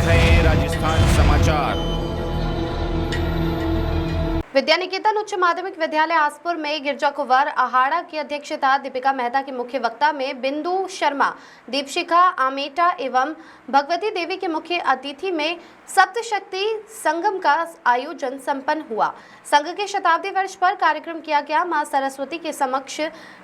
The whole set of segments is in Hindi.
रहे राजस्थान समाचार। विद्या निकेतन उच्च माध्यमिक विद्यालय आसपुर में गिरजा कुंवर आहाड़ा की अध्यक्षता दीपिका मेहता के मुख्य वक्ता में बिंदु शर्मा, दीपशिखा आमेटा एवं भगवती देवी के मुख्य अतिथि में सप्तशक्ति संगम का आयोजन संपन्न हुआ। संघ के शताब्दी वर्ष पर कार्यक्रम किया गया। मां सरस्वती के समक्ष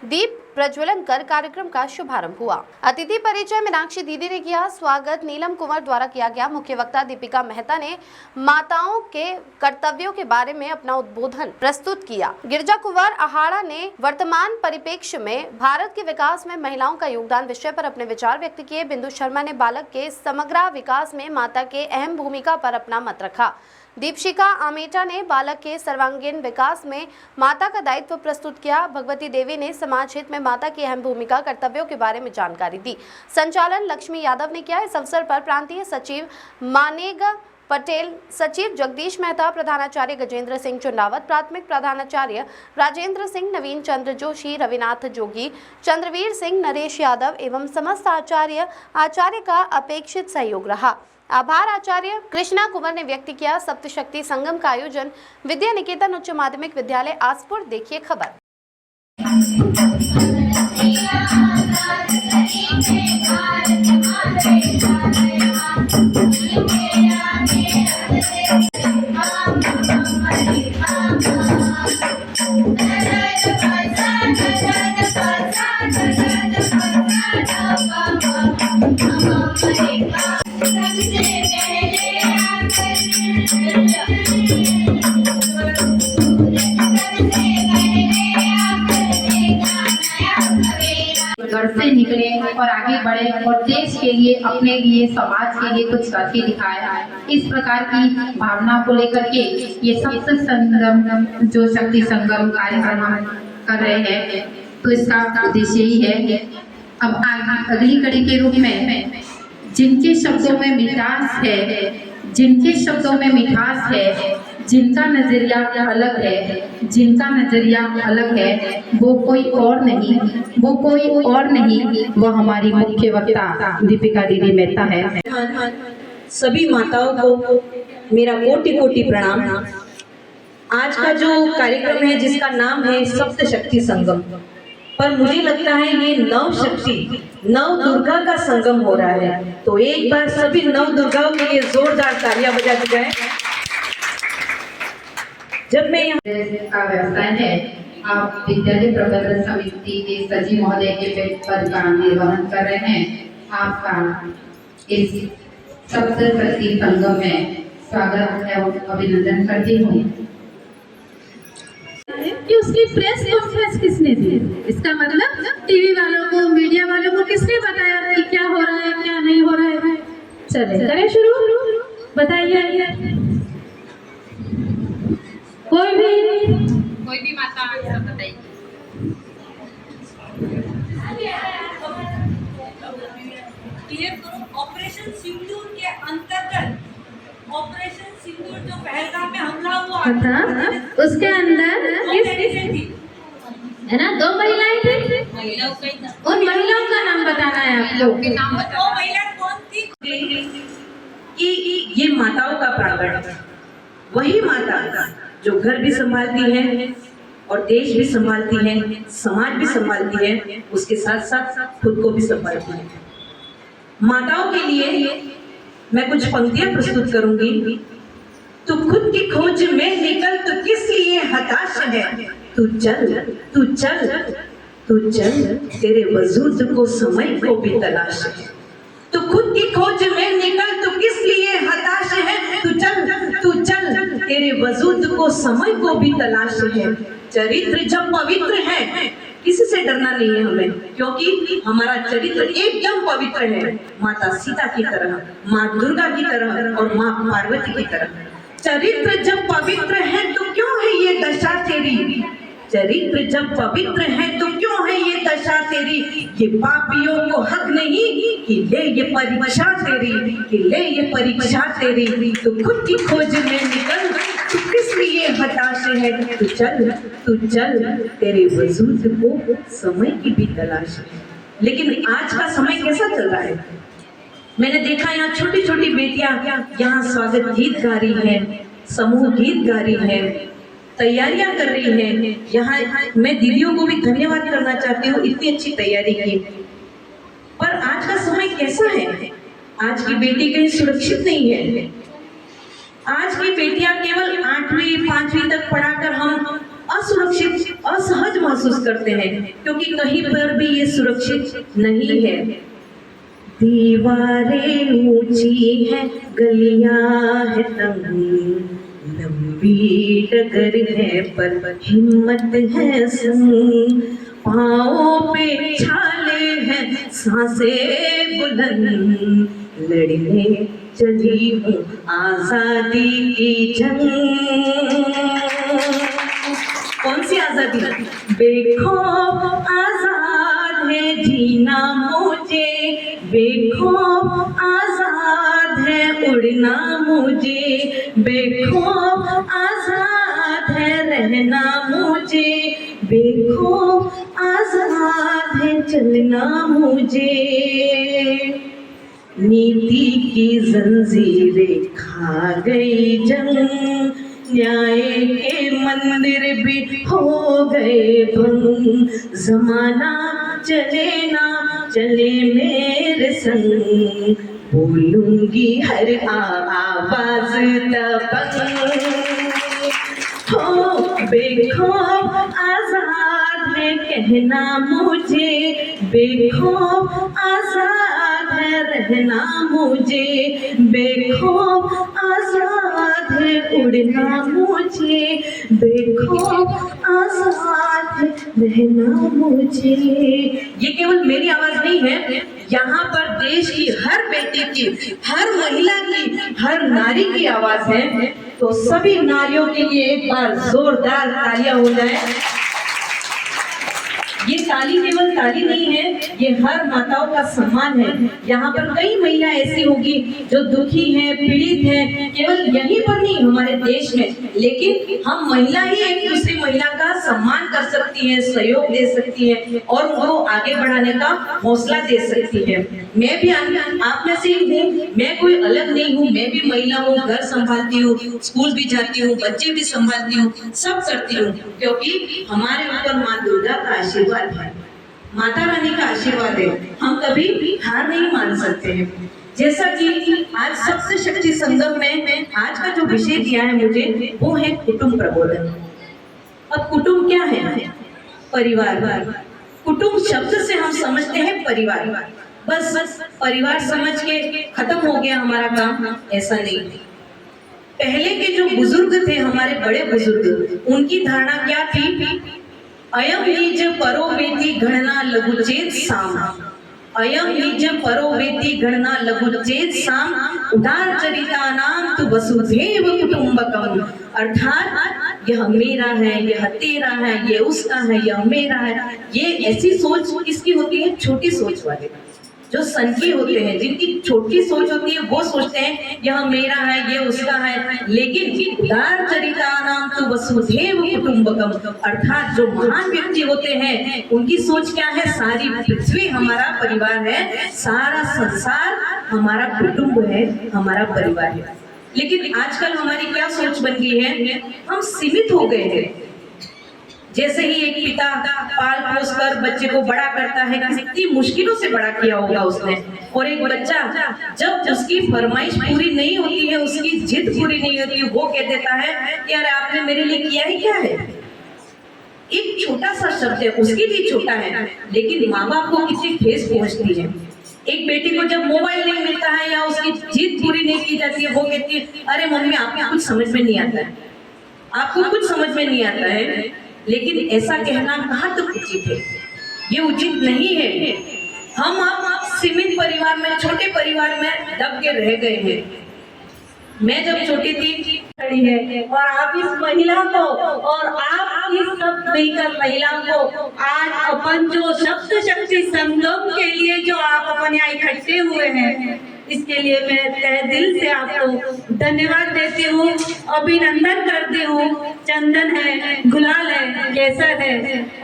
दीप प्रज्वलन कर कार्यक्रम का शुभारंभ हुआ। अतिथि परिचय मीनाक्षी दीदी ने किया। स्वागत नीलम कुंवर द्वारा किया गया। मुख्य वक्ता दीपिका मेहता ने माताओं के कर्तव्यों के बारे में अपना उद्बोधन प्रस्तुत किया। गिरजा कुंवर आहाड़ा ने वर्तमान परिप्रेक्ष्य में भारत के विकास में महिलाओं का योगदान विषय पर अपने विचार व्यक्त किए। बिंदु शर्मा ने बालक के समग्र विकास में माता के अहम भूमिका पर अपना मत रखा। दीपशिखा आमेटा ने बालक के सर्वांगीण विकास में माता का दायित्व प्रस्तुत किया। भगवती देवी ने समाज हित में माता की अहम भूमिका कर्तव्यों के बारे में जानकारी दी। संचालन लक्ष्मी यादव ने किया। इस अवसर पर प्रांतीय सचिव मानेगा पटेल, सचिव जगदीश मेहता, प्रधानाचार्य गजेंद्र सिंह चुंडावत, प्राथमिक प्रधानाचार्य राजेंद्र सिंह, नवीन चंद्र जोशी, रविनाथ जोगी, चंद्रवीर सिंह, नरेश यादव एवं समस्त आचार्य का अपेक्षित सहयोग रहा। आभार आचार्य कृष्णा कुंवर ने व्यक्त किया। सप्तशक्ति संगम का आयोजन विद्या निकेतन उच्च माध्यमिक विद्यालय आसपुर। देखिए खबर। घर से निकले और आगे बढ़े और देश के लिए, अपने लिए, समाज के लिए कुछ करके दिखाया। इस प्रकार की भावना को लेकर के ये सप्त संगम जो शक्ति संगम कार्यक्रम हम कर रहे हैं, तो इसका उद्देश्य ही है। अब अगली कड़ी के रूप में जिनके शब्दों में मिठास है, जिनके शब्दों में मिठास है, जिनका नजरिया अलग है, जिनका नजरिया अलग है, वो कोई और नहीं, वो हमारी मुख्य वक्ता दीपिका दीदी मेहता है। सभी माताओं को मेरा कोटि कोटि प्रणाम। आज का जो कार्यक्रम है जिसका नाम है सप्तशक्ति संगम, पर मुझे लगता है ये नव शक्ति, नव दुर्गा का संगम हो रहा है। तो एक बार सभी नव दुर्गाओं के लिए जोरदार तालियां बजा दी जाए। जब मैं यहाँ का व्यवसाय है, आप विद्यालय प्रबंधन समिति के सचिव महोदय के पद का निर्वहन कर रहे हैं। आपका इस सप्तशक्ति संगम में स्वागत एवं अभिनंदन करती हूँ। कि उसकी प्रेस कॉन्फ्रेंस किसने दी? इसका मतलब टीवी वालों को, मीडिया वालों को किसने बताया कि क्या हो रहा है, क्या नहीं हो रहा है? चले करें शुरू। बताइए, कोई भी माता बताइए। ऑपरेशन सिंदूर के अंतर्गत ऑपरेशन सिंदूर जो पहलगाम में हमला हुआ था, उसके अंदर है ना, 2 महिलाएं थी। उन महिलाओं का नाम बताना है आप लोग। वो महिला कौन थी? कि ये माताओं का प्रांगण, वही माता जो घर भी संभालती है और देश भी संभालती है, समाज भी संभालती है, उसके साथ साथ खुद को भी संभालती है। माताओं के लिए मैं कुछ पंक्तियां प्रस्तुत करूंगी। तू खुद की खोज में निकल, तो किस लिए हताश है? तू चल, तू चल, तू चल, तेरे वजूद को समय को भी तलाश है। तू खुद की खोज में निकल, तो किस लिए हताश है? तू चल, तू चल, तेरे वजूद को समय को भी तलाश है। चरित्र जब पवित्र है, किसी से डरना नहीं है हमें, क्योंकि हमारा चरित्र एकदम पवित्र है, माता सीता की तरह, माँ दुर्गा की तरह और माँ पार्वती की तरह। चरित्र जब पवित्र है तो क्यों है ये दशा तेरी? चरित्र जब पवित्र है तो क्यों है ये दशा तेरी? ये पापियों को हक नहीं कि ले ये परीक्षा तेरी, कि ले ये परीक्षा तेरी। तो खुद की खोज में निकल, तो किस लिए हताश है? तू चल, तू चल, तेरे वजूद को समय की भी तलाश है। लेकिन आज का समय कैसा चल रहा है? मैंने देखा यहाँ छोटी छोटी बेटी बेटियां यहाँ स्वागत गीत गा रही हैं, समूह गीत गा रही हैं, तैयारियां कर रही हैं। यहाँ मैं दीदियों को भी धन्यवाद करना चाहती हूँ, इतनी अच्छी तैयारी की। पर आज का समय कैसा है? आज की बेटी कहीं सुरक्षित नहीं है। आज की बेटियां केवल 8वीं 5वीं तक पढ़ाकर हम असुरक्षित, असहज महसूस करते हैं, क्योंकि कहीं पर भी ये सुरक्षित नहीं है। दीवारें ऊंची है, गलियां है तंग, लंबी डगर है पर हिम्मत है संग, पाँवों पे छाले हैं, सांसें बुलंद, लड़ने चली हूँ आजादी की जंग। कौन सी आजादी? बेखौफ आजाद है जीना मुझे, बेखौफ आजाद है उड़ना मुझे, बेखौफ आजाद है रहना मुझे, बेखौफ आजाद है चलना मुझे। नीति की जंजीरें खा गई जंग, न्याय के मंदिर भी हो गए भंग, जमाना चले ना चले मेरे संग, बोलूंगी हर आवाज दबंग। हो बेखौफ आजाद है कहना मुझे, बेखौफ आजाद है रहना मुझे, बेखौफ आजाद है उड़ना मुझे, बेखौफ आजाद है रहना मुझे। ये केवल मेरी आवाज नहीं है, यहाँ पर देश की हर बेटी की, हर महिला की, हर नारी की आवाज है। तो सभी नारियों के लिए एक बार जोरदार तालियां हो जाए। ये ताली केवल ताली नहीं है, ये हर माताओं का सम्मान है। यहाँ पर कई महिलाएं ऐसी होगी जो दुखी हैं, पीड़ित हैं, केवल यहीं पर नहीं हमारे देश में, लेकिन हम महिला ही एक दूसरी महिला का सम्मान कर सकती है, सहयोग दे सकती है और उनको आगे बढ़ाने का हौसला दे सकती है। मैं भी आप में से ही हूँ, मैं कोई अलग नहीं हूँ, मैं भी महिला हूँ, घर संभालती हूँ, स्कूल भी जाती हूँ, बच्चे भी संभालती हूँ, सब करती हूँ, क्योंकि हमारे ऊपर माँ दुर्गा का आशीर्वाद है, माता रानी का आशीर्वाद है। हम कभी हार नहीं मान सकते हैं। जैसा कि आज सप्त शक्ति संगम में आज का जो विषय दिया है मुझे, वो है कुटुंब प्रबोधन। अब कुटुंब क्या है? परिवार। कुटुंब शब्द से हम समझते हैं परिवार, बस परिवार समझ के खत्म हो गया हमारा काम, ऐसा नहीं। पहले के जो बुजुर्ग थे, हमारे बड़े बुजुर्ग, उनकी धारणा क्या थी? अयम निज परो वेति गणना लघुचेत साम, अयम निज परो वेति गणना लघुचेत साम, उदार चरिता नाम तु वसुधैव कुटुंबकम। अर्थात यह मेरा है, यह तेरा है, ये उसका है, यह मेरा है। ये ऐसी सोच किसकी होती है? छोटी सोच वाले, जो संकी होते हैं, जिनकी छोटी सोच होती है, वो सोचते हैं यह मेरा है, ये उसका है। लेकिन उदार चरितानां तु वसुधैव कुटुंबकम, अर्थात जो महान व्यक्ति होते हैं, उनकी सोच क्या है? सारी पृथ्वी हमारा परिवार है, सारा संसार हमारा कुटुंब है, हमारा परिवार है। लेकिन आजकल हमारी क्या सोच बन गई है? हम सीमित हो गए हैं। जैसे ही एक पिता पाल पोस कर बच्चे को बड़ा करता है, कितनी मुश्किलों से बड़ा किया होगा उसने, और एक बच्चा जब उसकी फरमाइश पूरी नहीं होती है, उसकी जिद पूरी नहीं होती, वो कह देता है कि अरे आपने मेरे लिए किया ही क्या है। एक छोटा सा शब्द है, उसके लिए छोटा है, लेकिन माँ बाप को कितनी ठेस पहुंचती है। एक बेटी को जब मोबाइल नहीं मिलता है या उसकी जिद पूरी नहीं की जाती है, वो कहती है अरे मम्मी आपको कुछ समझ में नहीं आता है, आपको कुछ समझ में नहीं आता है। लेकिन ऐसा कहना कहाँ तक उचित है? ये उचित नहीं है। हम आप सीमित परिवार में, छोटे परिवार में दब के रह गए हैं। मैं जब छोटी थी खड़ी है, और आप इस महिला को, और आप इस सब मिलकर महिलाओं को आज अपन जो सप्त शक्ति संगम के लिए जो आप अपन यहाँ इकट्ठे हुए हैं, इसके लिए मैं तहे दिल से आपको धन्यवाद देती हूँ, अभिनंदन करती हूँ। चंदन है, गुलाल है, केसर है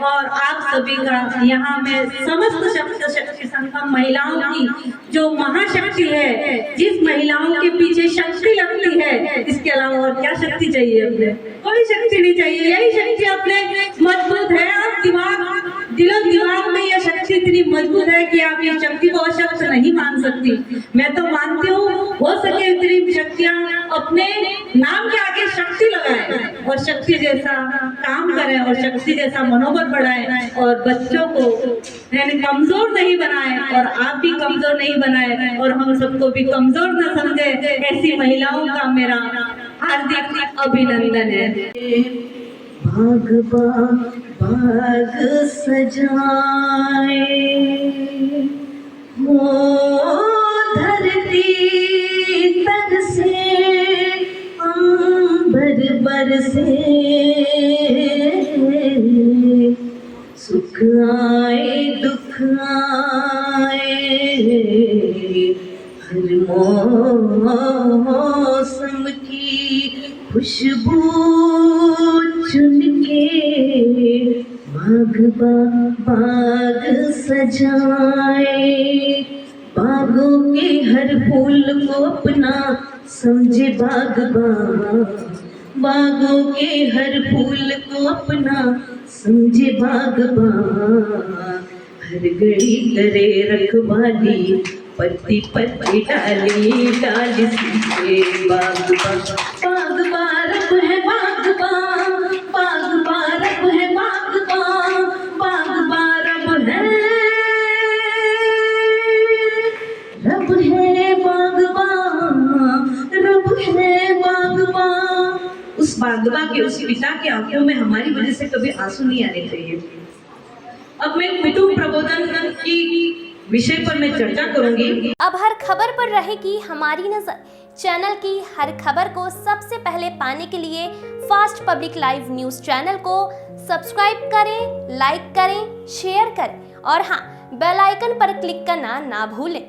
और आप सभी का यहाँ में समस्त शक्ति संगम महिलाओं की जो महाशक्ति है, जिस महिलाओं के पीछे शक्ति लगती है, इसके अलावा और क्या शक्ति चाहिए? अपने कोई शक्ति नहीं चाहिए, यही शक्ति अपने मजबूत है। आप दिमाग में यह शक्ति इतनी मजबूत है कि आप ये शक्ति को अशक्त नहीं मान सकती। मैं तो मानती हूँ हो सके इतनी शक्तियाँ अपने नाम के आगे शक्ति लगाए और शक्ति जैसा काम करें और शक्ति जैसा मनोबल बढ़ाए और बच्चों को यानी कमजोर नहीं बनाए और आप भी कमजोर नहीं बनाए और हम सबको भी कमजोर न समझे। ऐसी महिलाओं का मेरा हार्दिक अभिनंदन है। बाग बाग सजाए हो धरती तरसे अंबर बरसे सुख आए दुख आए हर मौसम की खुशबू चुन के बाग सजाए, बागों के हर फूल को अपना समझे बागबान, बागों के हर फूल को अपना समझे बागबान, हर घड़ी करे रखवाली पत्ती पत्ती डाली डाली से बागबान रब है बागबान, बागबान रब है बागबान, बागबान रब है बागबान, रब है बागबान। उस बागबान के उस पिता की आंखों में हमारी वजह से कभी आंसू नहीं आने चाहिए। अब मैं कुटुंब प्रबोधन की विषय पर मैं चर्चा करूंगी। अब हर खबर पर रहेगी हमारी नजर। चैनल की हर खबर को सबसे पहले पाने के लिए fast public live news channel को सब्सक्राइब करें, लाइक करें, शेयर करें और हाँ, बेल आइकन पर क्लिक करना ना भूलें।